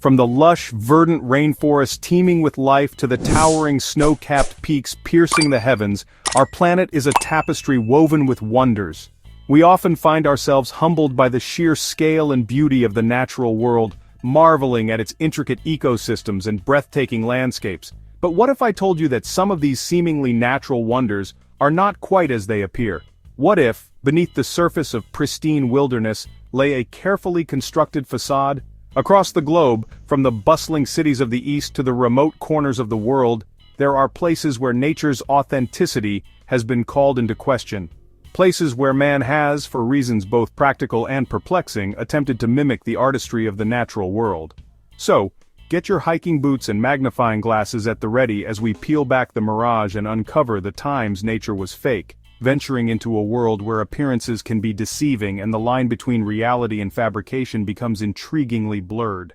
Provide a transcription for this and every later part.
From the lush, verdant rainforest teeming with life to the towering snow-capped peaks piercing the heavens, our planet is a tapestry woven with wonders. We often find ourselves humbled by the sheer scale and beauty of the natural world, marveling at its intricate ecosystems and breathtaking landscapes. But what if I told you that some of these seemingly natural wonders are not quite as they appear? What if, beneath the surface of pristine wilderness, lay a carefully constructed facade? Across the globe, from the bustling cities of the East to the remote corners of the world, there are places where nature's authenticity has been called into question. Places where man has, for reasons both practical and perplexing, attempted to mimic the artistry of the natural world. So, get your hiking boots and magnifying glasses at the ready as we peel back the mirage and uncover the times nature was fake, venturing into a world where appearances can be deceiving and the line between reality and fabrication becomes intriguingly blurred.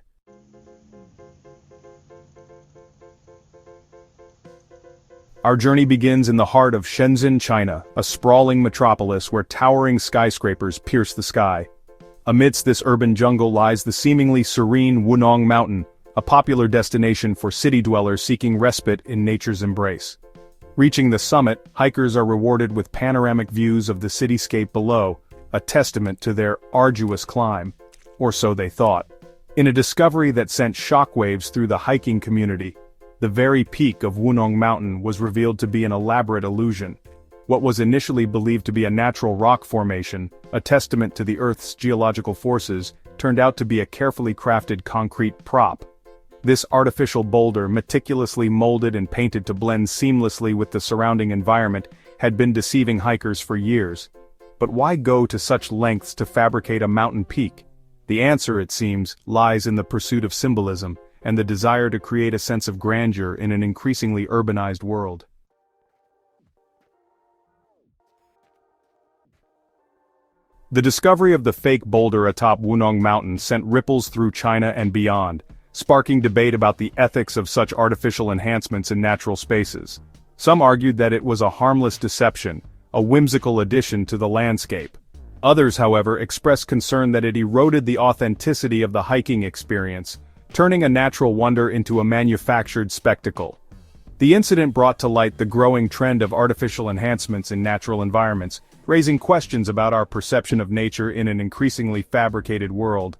Our journey begins in the heart of Shenzhen, China, a sprawling metropolis where towering skyscrapers pierce the sky. Amidst this urban jungle lies the seemingly serene Wunong Mountain, a popular destination for city dwellers seeking respite in nature's embrace. Reaching the summit, hikers are rewarded with panoramic views of the cityscape below, a testament to their arduous climb. Or so they thought. In a discovery that sent shockwaves through the hiking community, the very peak of Wunong Mountain was revealed to be an elaborate illusion. What was initially believed to be a natural rock formation, a testament to the Earth's geological forces, turned out to be a carefully crafted concrete prop. This artificial boulder, meticulously molded and painted to blend seamlessly with the surrounding environment, had been deceiving hikers for years. But why go to such lengths to fabricate a mountain peak? The answer, it seems, lies in the pursuit of symbolism, and the desire to create a sense of grandeur in an increasingly urbanized world. The discovery of the fake boulder atop Wunong Mountain sent ripples through China and beyond, sparking debate about the ethics of such artificial enhancements in natural spaces. Some argued that it was a harmless deception, a whimsical addition to the landscape. Others, however, expressed concern that it eroded the authenticity of the hiking experience, turning a natural wonder into a manufactured spectacle. The incident brought to light the growing trend of artificial enhancements in natural environments, raising questions about our perception of nature in an increasingly fabricated world.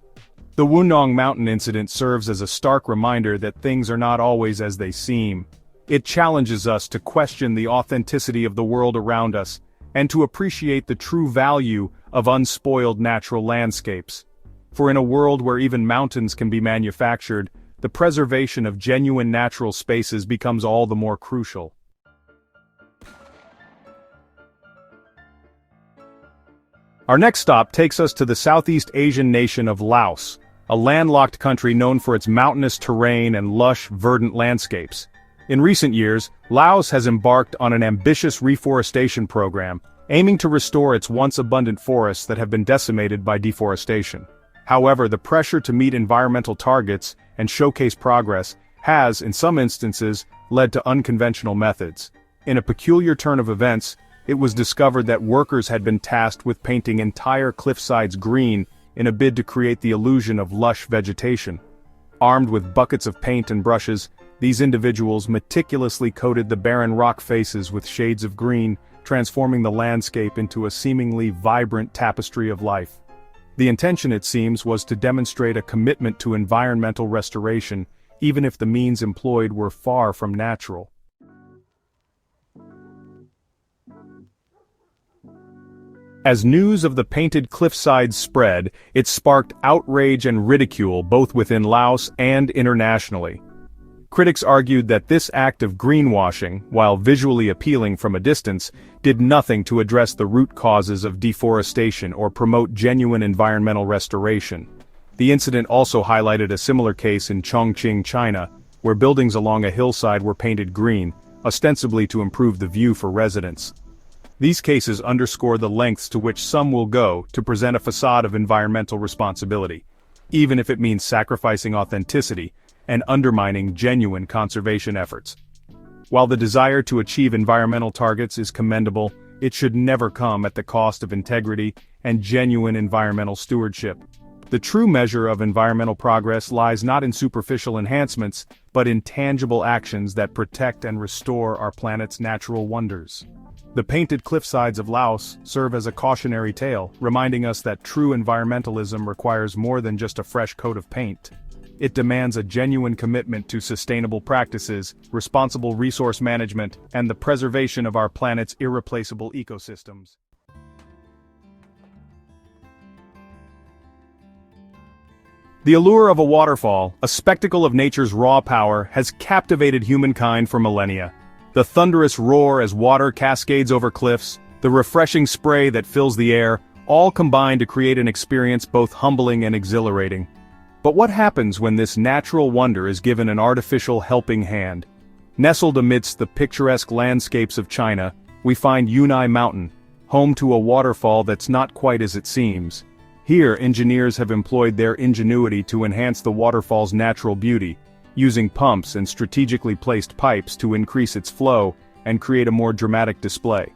The Wunong Mountain incident serves as a stark reminder that things are not always as they seem. It challenges us to question the authenticity of the world around us, and to appreciate the true value of unspoiled natural landscapes. For in a world where even mountains can be manufactured, the preservation of genuine natural spaces becomes all the more crucial. Our next stop takes us to the Southeast Asian nation of Laos, a landlocked country known for its mountainous terrain and lush, verdant landscapes. In recent years, Laos has embarked on an ambitious reforestation program, aiming to restore its once abundant forests that have been decimated by deforestation. However, the pressure to meet environmental targets and showcase progress has, in some instances, led to unconventional methods. In a peculiar turn of events, it was discovered that workers had been tasked with painting entire cliffsides green in a bid to create the illusion of lush vegetation. Armed with buckets of paint and brushes, these individuals meticulously coated the barren rock faces with shades of green, transforming the landscape into a seemingly vibrant tapestry of life. The intention, it seems, was to demonstrate a commitment to environmental restoration, even if the means employed were far from natural. As news of the painted cliffsides spread, it sparked outrage and ridicule both within Laos and internationally. Critics argued that this act of greenwashing, while visually appealing from a distance, did nothing to address the root causes of deforestation or promote genuine environmental restoration. The incident also highlighted a similar case in Chongqing, China, where buildings along a hillside were painted green, ostensibly to improve the view for residents. These cases underscore the lengths to which some will go to present a facade of environmental responsibility, even if it means sacrificing authenticity and undermining genuine conservation efforts. While the desire to achieve environmental targets is commendable, it should never come at the cost of integrity and genuine environmental stewardship. The true measure of environmental progress lies not in superficial enhancements, but in tangible actions that protect and restore our planet's natural wonders. The painted cliffsides of Laos serve as a cautionary tale, reminding us that true environmentalism requires more than just a fresh coat of paint. It demands a genuine commitment to sustainable practices, responsible resource management, and the preservation of our planet's irreplaceable ecosystems. The allure of a waterfall, a spectacle of nature's raw power, has captivated humankind for millennia. The thunderous roar as water cascades over cliffs, the refreshing spray that fills the air, all combine to create an experience both humbling and exhilarating. But what happens when this natural wonder is given an artificial helping hand? Nestled amidst the picturesque landscapes of China, we find Yunai Mountain, home to a waterfall that's not quite as it seems. Here, engineers have employed their ingenuity to enhance the waterfall's natural beauty, using pumps and strategically placed pipes to increase its flow and create a more dramatic display.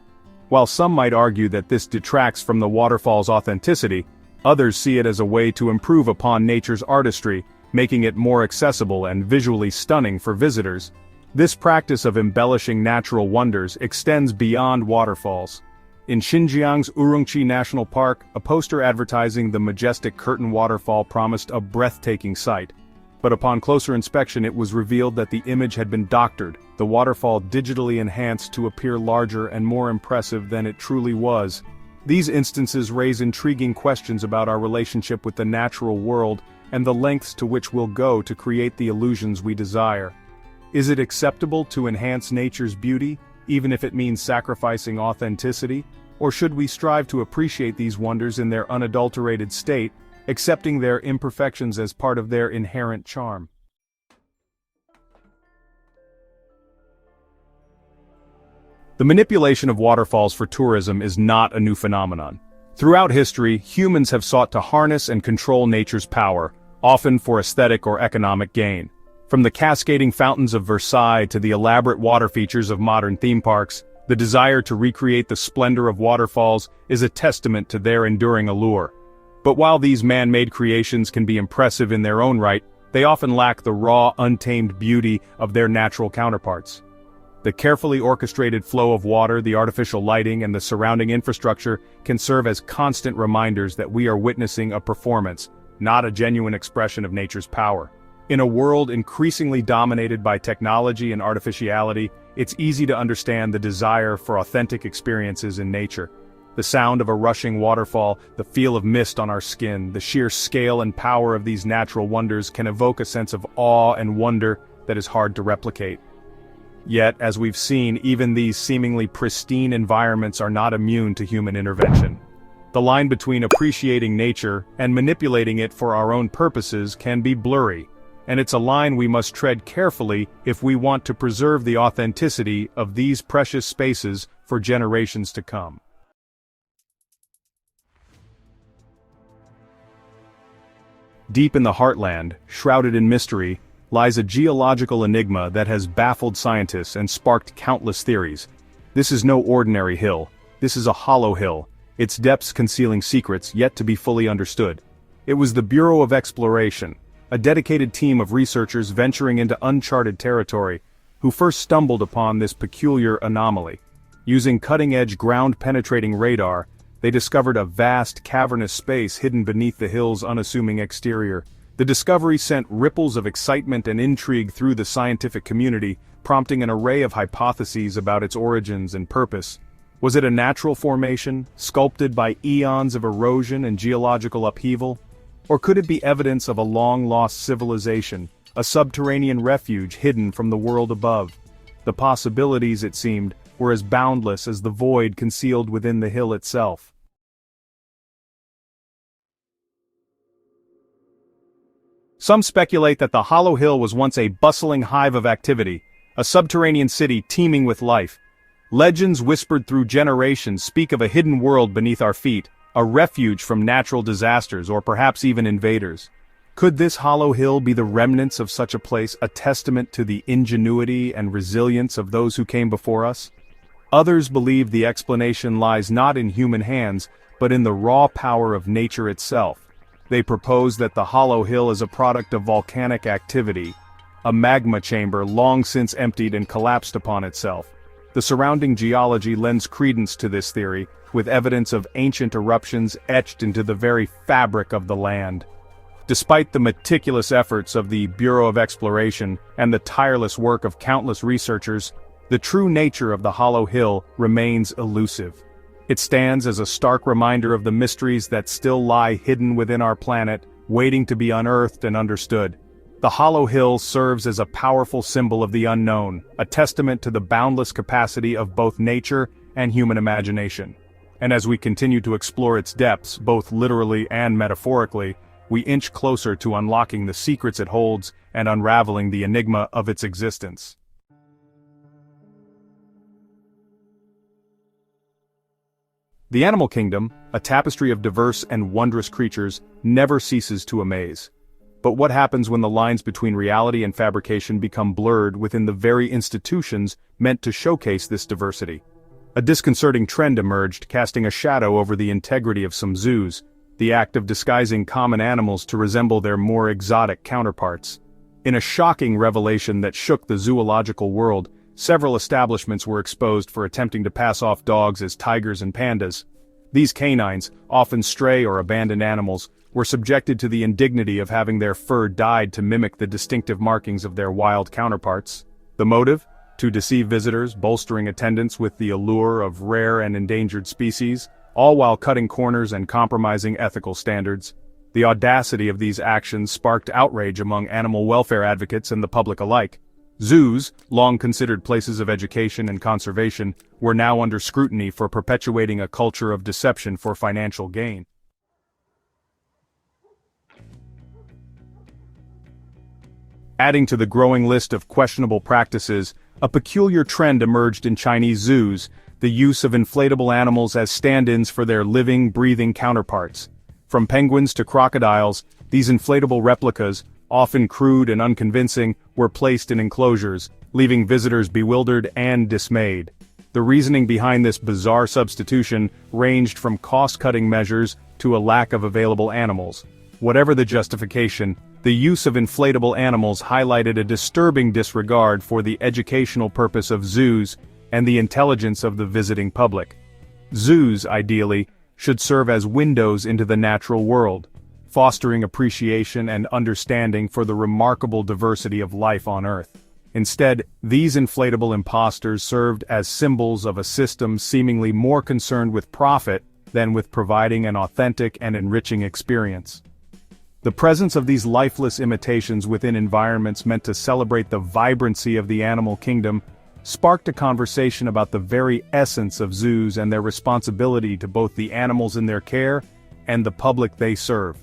While some might argue that this detracts from the waterfall's authenticity, others see it as a way to improve upon nature's artistry, making it more accessible and visually stunning for visitors. This practice of embellishing natural wonders extends beyond waterfalls. In Xinjiang's Urumqi National Park, a poster advertising the majestic Curtain Waterfall promised a breathtaking sight. But upon closer inspection it was revealed that the image had been doctored, the waterfall digitally enhanced to appear larger and more impressive than it truly was. These instances raise intriguing questions about our relationship with the natural world and the lengths to which we'll go to create the illusions we desire. Is it acceptable to enhance nature's beauty, even if it means sacrificing authenticity? Or should we strive to appreciate these wonders in their unadulterated state, accepting their imperfections as part of their inherent charm? The manipulation of waterfalls for tourism is not a new phenomenon. Throughout history, humans have sought to harness and control nature's power, often for aesthetic or economic gain. From the cascading fountains of Versailles to the elaborate water features of modern theme parks, the desire to recreate the splendor of waterfalls is a testament to their enduring allure. But while these man-made creations can be impressive in their own right, they often lack the raw, untamed beauty of their natural counterparts. The carefully orchestrated flow of water, the artificial lighting, and the surrounding infrastructure can serve as constant reminders that we are witnessing a performance, not a genuine expression of nature's power. In a world increasingly dominated by technology and artificiality, it's easy to understand the desire for authentic experiences in nature. The sound of a rushing waterfall, the feel of mist on our skin, the sheer scale and power of these natural wonders can evoke a sense of awe and wonder that is hard to replicate. Yet, as we've seen, even these seemingly pristine environments are not immune to human intervention. The line between appreciating nature and manipulating it for our own purposes can be blurry, and it's a line we must tread carefully if we want to preserve the authenticity of these precious spaces for generations to come. Deep in the heartland, shrouded in mystery, lies a geological enigma that has baffled scientists and sparked countless theories. This is no ordinary hill. This is a hollow hill, its depths concealing secrets yet to be fully understood. It was the Bureau of Exploration, a dedicated team of researchers venturing into uncharted territory, who first stumbled upon this peculiar anomaly. Using cutting-edge ground-penetrating radar, they discovered a vast cavernous space hidden beneath the hill's unassuming exterior. The discovery sent ripples of excitement and intrigue through the scientific community, prompting an array of hypotheses about its origins and purpose. Was it a natural formation, sculpted by eons of erosion and geological upheaval? Or could it be evidence of a long-lost civilization, a subterranean refuge hidden from the world above? The possibilities, it seemed, were as boundless as the void concealed within the hill itself. Some speculate that the hollow hill was once a bustling hive of activity, a subterranean city teeming with life. Legends whispered through generations speak of a hidden world beneath our feet, a refuge from natural disasters or perhaps even invaders. Could this hollow hill be the remnants of such a place, a testament to the ingenuity and resilience of those who came before us? Others believe the explanation lies not in human hands, but in the raw power of nature itself. they propose that the hollow hill is a product of volcanic activity, a magma chamber long since emptied and collapsed upon itself. The surrounding geology lends credence to this theory, with evidence of ancient eruptions etched into the very fabric of the land. Despite the meticulous efforts of the Bureau of Exploration and the tireless work of countless researchers, the true nature of the hollow hill remains elusive. It stands as a stark reminder of the mysteries that still lie hidden within our planet, waiting to be unearthed and understood. The hollow hill serves as a powerful symbol of the unknown, a testament to the boundless capacity of both nature and human imagination. And as we continue to explore its depths, both literally and metaphorically, we inch closer to unlocking the secrets it holds and unraveling the enigma of its existence. The animal kingdom, a tapestry of diverse and wondrous creatures, never ceases to amaze. But what happens when the lines between reality and fabrication become blurred within the very institutions meant to showcase this diversity? A disconcerting trend emerged, casting a shadow over the integrity of some zoos, the act of disguising common animals to resemble their more exotic counterparts. In a shocking revelation that shook the zoological world, several establishments were exposed for attempting to pass off dogs as tigers and pandas. These canines, often stray or abandoned animals, were subjected to the indignity of having their fur dyed to mimic the distinctive markings of their wild counterparts. The motive? To deceive visitors, bolstering attendance with the allure of rare and endangered species, all while cutting corners and compromising ethical standards. The audacity of these actions sparked outrage among animal welfare advocates and the public alike. Zoos, long considered places of education and conservation, were now under scrutiny for perpetuating a culture of deception for financial gain. Adding to the growing list of questionable practices, a peculiar trend emerged in Chinese zoos, the use of inflatable animals as stand-ins for their living, breathing counterparts. From penguins to crocodiles, these inflatable replicas, often crude and unconvincing, were placed in enclosures, leaving visitors bewildered and dismayed. The reasoning behind this bizarre substitution ranged from cost-cutting measures to a lack of available animals. Whatever the justification, the use of inflatable animals highlighted a disturbing disregard for the educational purpose of zoos and the intelligence of the visiting public. Zoos, ideally, should serve as windows into the natural world, fostering appreciation and understanding for the remarkable diversity of life on Earth. Instead, these inflatable imposters served as symbols of a system seemingly more concerned with profit than with providing an authentic and enriching experience. The presence of these lifeless imitations within environments meant to celebrate the vibrancy of the animal kingdom sparked a conversation about the very essence of zoos and their responsibility to both the animals in their care and the public they serve.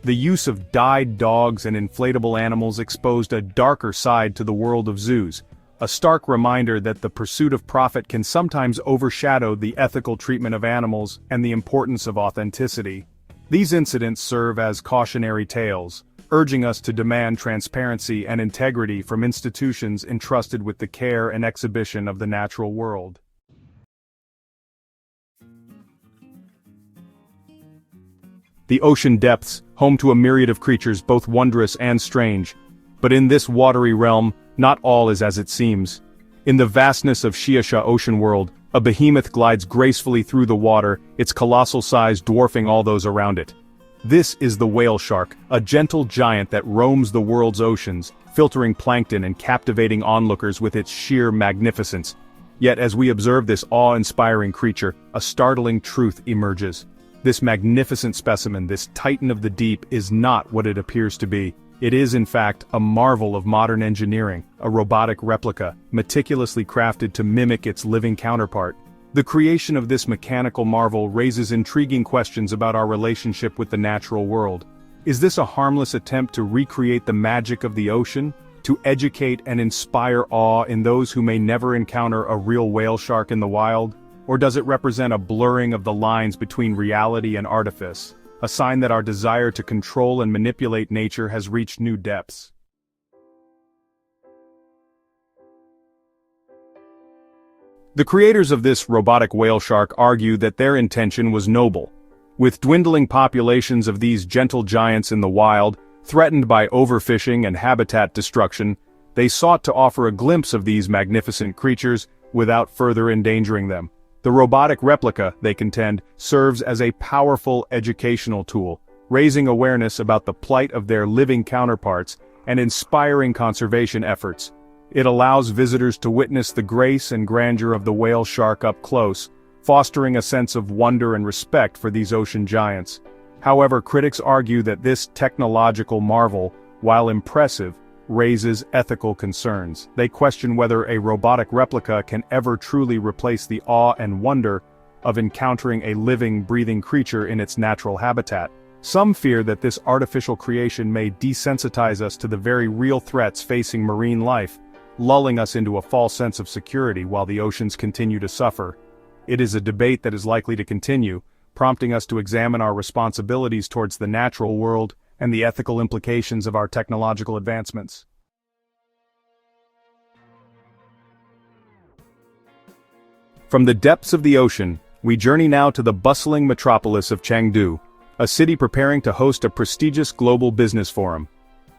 The use of dyed dogs and inflatable animals exposed a darker side to the world of zoos, a stark reminder that the pursuit of profit can sometimes overshadow the ethical treatment of animals and the importance of authenticity. These incidents serve as cautionary tales, urging us to demand transparency and integrity from institutions entrusted with the care and exhibition of the natural world. The ocean depths, home to a myriad of creatures both wondrous and strange. But in this watery realm, not all is as it seems. In the vastness of Xiaxia ocean world, a behemoth glides gracefully through the water, its colossal size dwarfing all those around it. This is the whale shark, a gentle giant that roams the world's oceans, filtering plankton and captivating onlookers with its sheer magnificence. Yet as we observe this awe-inspiring creature, a startling truth emerges. This magnificent specimen, this titan of the deep, is not what it appears to be. It is in fact a marvel of modern engineering, a robotic replica, meticulously crafted to mimic its living counterpart. The creation of this mechanical marvel raises intriguing questions about our relationship with the natural world. Is this a harmless attempt to recreate the magic of the ocean? To educate and inspire awe in those who may never encounter a real whale shark in the wild? Or does it represent a blurring of the lines between reality and artifice, a sign that our desire to control and manipulate nature has reached new depths? The creators of this robotic whale shark argue that their intention was noble. With dwindling populations of these gentle giants in the wild, threatened by overfishing and habitat destruction, they sought to offer a glimpse of these magnificent creatures without further endangering them. The robotic replica, they contend, serves as a powerful educational tool, raising awareness about the plight of their living counterparts and inspiring conservation efforts. It allows visitors to witness the grace and grandeur of the whale shark up close, fostering a sense of wonder and respect for these ocean giants. However, critics argue that this technological marvel, while impressive, raises ethical concerns. They question whether a robotic replica can ever truly replace the awe and wonder of encountering a living, breathing creature in its natural habitat. Some fear that this artificial creation may desensitize us to the very real threats facing marine life, lulling us into a false sense of security while the oceans continue to suffer. It is a debate that is likely to continue, prompting us to examine our responsibilities towards the natural world and the ethical implications of our technological advancements. From the depths of the ocean, we journey now to the bustling metropolis of Chengdu, a city preparing to host a prestigious global business forum.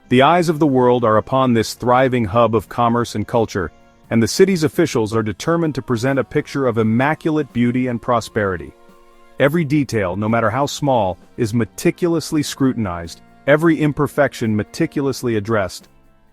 The eyes of the world are upon this thriving hub of commerce and culture, and the city's officials are determined to present a picture of immaculate beauty and prosperity. Every detail, no matter how small, is meticulously scrutinized, every imperfection meticulously addressed.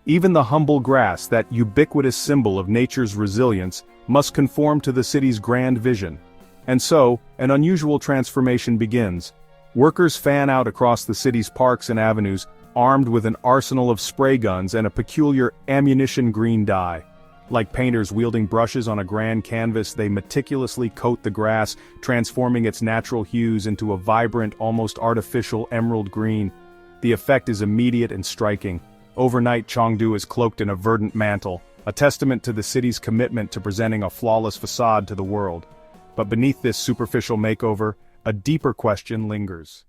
Even the humble grass, that ubiquitous symbol of nature's resilience, must conform to the city's grand vision. And so, an unusual transformation begins. Workers fan out across the city's parks and avenues, armed with an arsenal of spray guns and a peculiar ammunition green dye. Like painters wielding brushes on a grand canvas, they meticulously coat the grass, transforming its natural hues into a vibrant, almost artificial emerald green. The effect is immediate and striking. Overnight, Chengdu is cloaked in a verdant mantle, a testament to the city's commitment to presenting a flawless facade to the world. But beneath this superficial makeover, a deeper question lingers.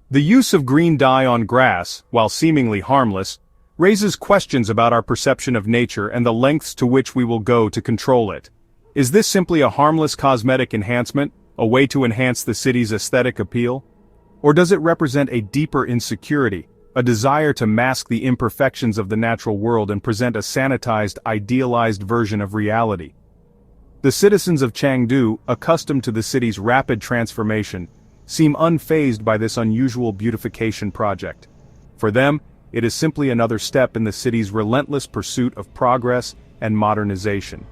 The use of green dye on grass, while seemingly harmless, raises questions about our perception of nature and the lengths to which we will go to control it. Is this simply a harmless cosmetic enhancement, a way to enhance the city's aesthetic appeal? Or does it represent a deeper insecurity, a desire to mask the imperfections of the natural world and present a sanitized, idealized version of reality? The citizens of Chengdu, accustomed to the city's rapid transformation, seem unfazed by this unusual beautification project. For them, it is simply another step in the city's relentless pursuit of progress and modernization.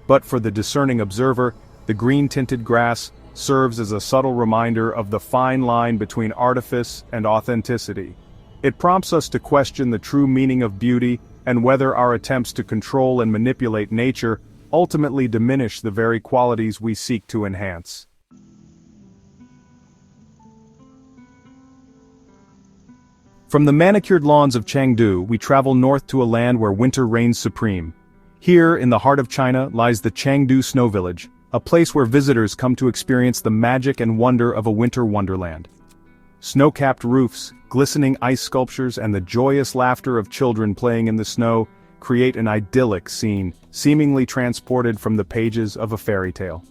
But for the discerning observer, the green-tinted grass serves as a subtle reminder of the fine line between artifice and authenticity. It prompts us to question the true meaning of beauty and whether our attempts to control and manipulate nature ultimately diminish the very qualities we seek to enhance. From the manicured lawns of Chengdu, we travel north to a land where winter reigns supreme. Here, in the heart of China, lies the Chengdu Snow Village, a place where visitors come to experience the magic and wonder of a winter wonderland. Snow-capped roofs, glistening ice sculptures, and the joyous laughter of children playing in the snow create an idyllic scene, seemingly transported from the pages of a fairy tale.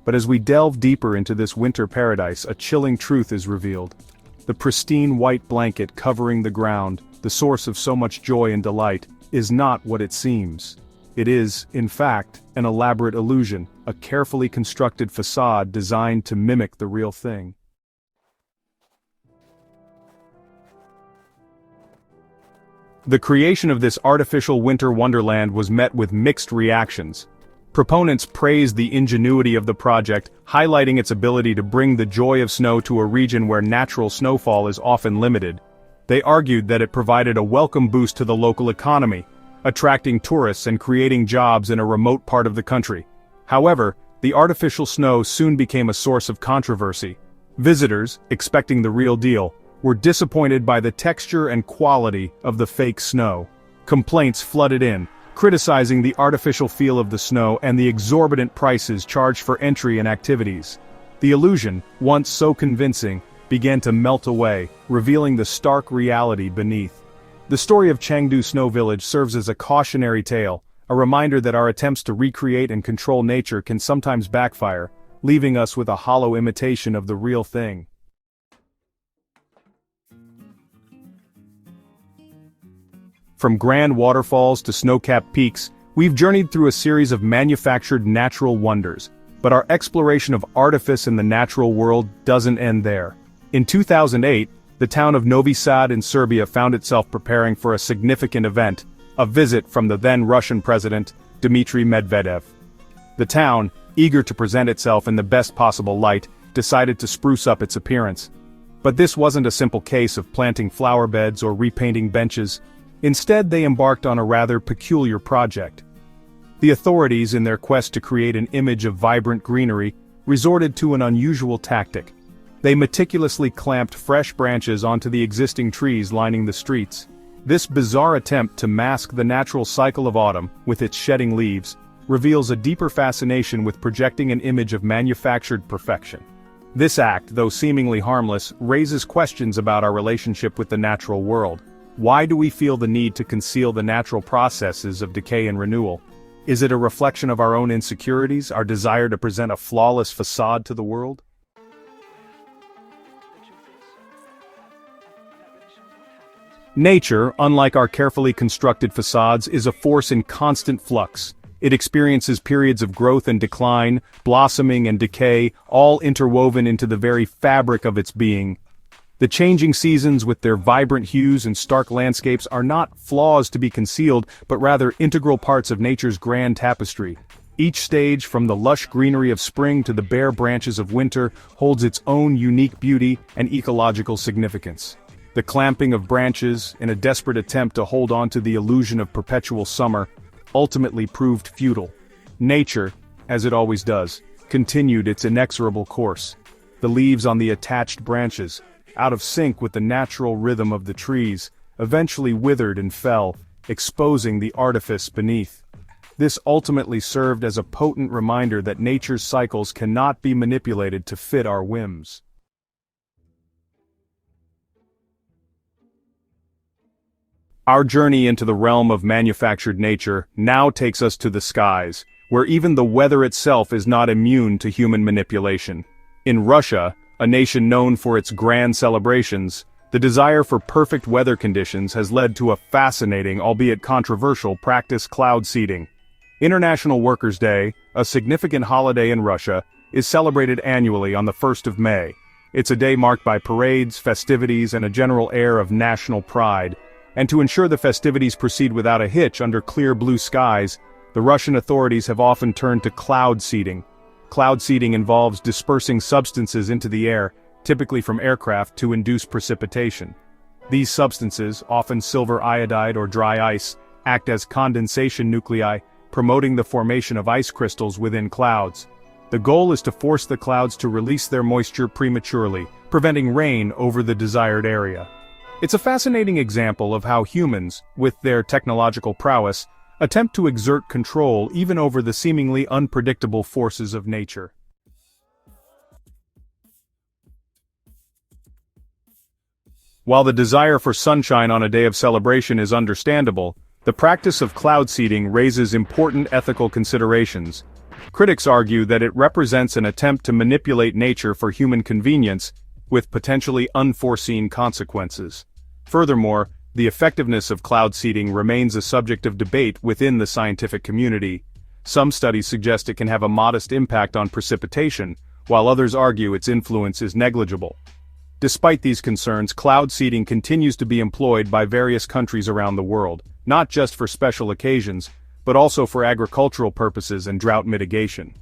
But as we delve deeper into this winter paradise, a chilling truth is revealed. The pristine white blanket covering the ground, the source of so much joy and delight, is not what it seems. It is, in fact, an elaborate illusion, a carefully constructed facade designed to mimic the real thing. The creation of this artificial winter wonderland was met with mixed reactions. Proponents praised the ingenuity of the project, highlighting its ability to bring the joy of snow to a region where natural snowfall is often limited. They argued that it provided a welcome boost to the local economy, attracting tourists and creating jobs in a remote part of the country. However, the artificial snow soon became a source of controversy. Visitors, expecting the real deal, were disappointed by the texture and quality of the fake snow. Complaints flooded in, criticizing the artificial feel of the snow and the exorbitant prices charged for entry and activities. The illusion, once so convincing, began to melt away, revealing the stark reality beneath. The story of Chengdu Snow Village serves as a cautionary tale, a reminder that our attempts to recreate and control nature can sometimes backfire, leaving us with a hollow imitation of the real thing. From grand waterfalls to snow-capped peaks, we've journeyed through a series of manufactured natural wonders, but our exploration of artifice in the natural world doesn't end there. In 2008, the town of Novi Sad in Serbia found itself preparing for a significant event, a visit from the then Russian president, Dmitry Medvedev. The town, eager to present itself in the best possible light, decided to spruce up its appearance. But this wasn't a simple case of planting flower beds or repainting benches. Instead, they embarked on a rather peculiar project. The authorities, in their quest to create an image of vibrant greenery, resorted to an unusual tactic. They meticulously clamped fresh branches onto the existing trees lining the streets. This bizarre attempt to mask the natural cycle of autumn, with its shedding leaves, reveals a deeper fascination with projecting an image of manufactured perfection. This act, though seemingly harmless, raises questions about our relationship with the natural world. Why do we feel the need to conceal the natural processes of decay and renewal? Is it a reflection of our own insecurities, our desire to present a flawless facade to the world? Nature, unlike our carefully constructed facades, is a force in constant flux. It experiences periods of growth and decline, blossoming and decay, all interwoven into the very fabric of its being. The changing seasons with their vibrant hues and stark landscapes are not flaws to be concealed, but rather integral parts of nature's grand tapestry. Each stage, from the lush greenery of spring to the bare branches of winter, holds its own unique beauty and ecological significance. The clamping of branches, in a desperate attempt to hold on to the illusion of perpetual summer, ultimately proved futile. Nature, as it always does, continued its inexorable course. The leaves on the attached branches, out of sync with the natural rhythm of the trees, eventually withered and fell, exposing the artifice beneath. This ultimately served as a potent reminder that nature's cycles cannot be manipulated to fit our whims. Our journey into the realm of manufactured nature now takes us to the skies, where even the weather itself is not immune to human manipulation. In Russia, a nation known for its grand celebrations, the desire for perfect weather conditions has led to a fascinating, albeit controversial, practice: cloud seeding. International Workers' Day, a significant holiday in Russia, is celebrated annually on the 1st of May. It's a day marked by parades, festivities, and a general air of national pride. And to ensure the festivities proceed without a hitch under clear blue skies, the Russian authorities have often turned to cloud seeding. Cloud seeding involves dispersing substances into the air, typically from aircraft, to induce precipitation. These substances, often silver iodide or dry ice, act as condensation nuclei, promoting the formation of ice crystals within clouds. The goal is to force the clouds to release their moisture prematurely, preventing rain over the desired area. It's a fascinating example of how humans, with their technological prowess, attempt to exert control even over the seemingly unpredictable forces of nature. While the desire for sunshine on a day of celebration is understandable, the practice of cloud seeding raises important ethical considerations. Critics argue that it represents an attempt to manipulate nature for human convenience, with potentially unforeseen consequences. Furthermore, the effectiveness of cloud seeding remains a subject of debate within the scientific community. Some studies suggest it can have a modest impact on precipitation, while others argue its influence is negligible. Despite these concerns, cloud seeding continues to be employed by various countries around the world, not just for special occasions, but also for agricultural purposes and drought mitigation.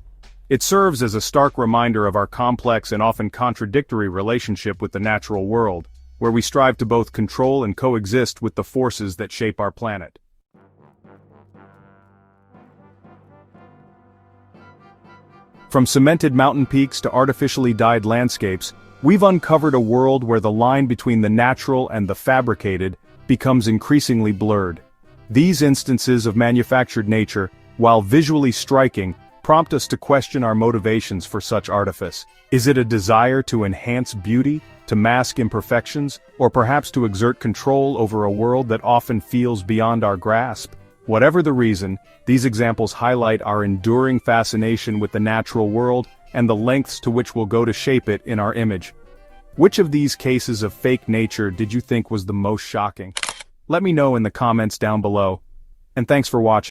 It serves as a stark reminder of our complex and often contradictory relationship with the natural world, where we strive to both control and coexist with the forces that shape our planet. From cemented mountain peaks to artificially dyed landscapes, we've uncovered a world where the line between the natural and the fabricated becomes increasingly blurred. These instances of manufactured nature, while visually striking, prompt us to question our motivations for such artifice. Is it a desire to enhance beauty, to mask imperfections, or perhaps to exert control over a world that often feels beyond our grasp? Whatever the reason, these examples highlight our enduring fascination with the natural world and the lengths to which we'll go to shape it in our image. Which of these cases of fake nature did you think was the most shocking? Let me know in the comments down below. And thanks for watching.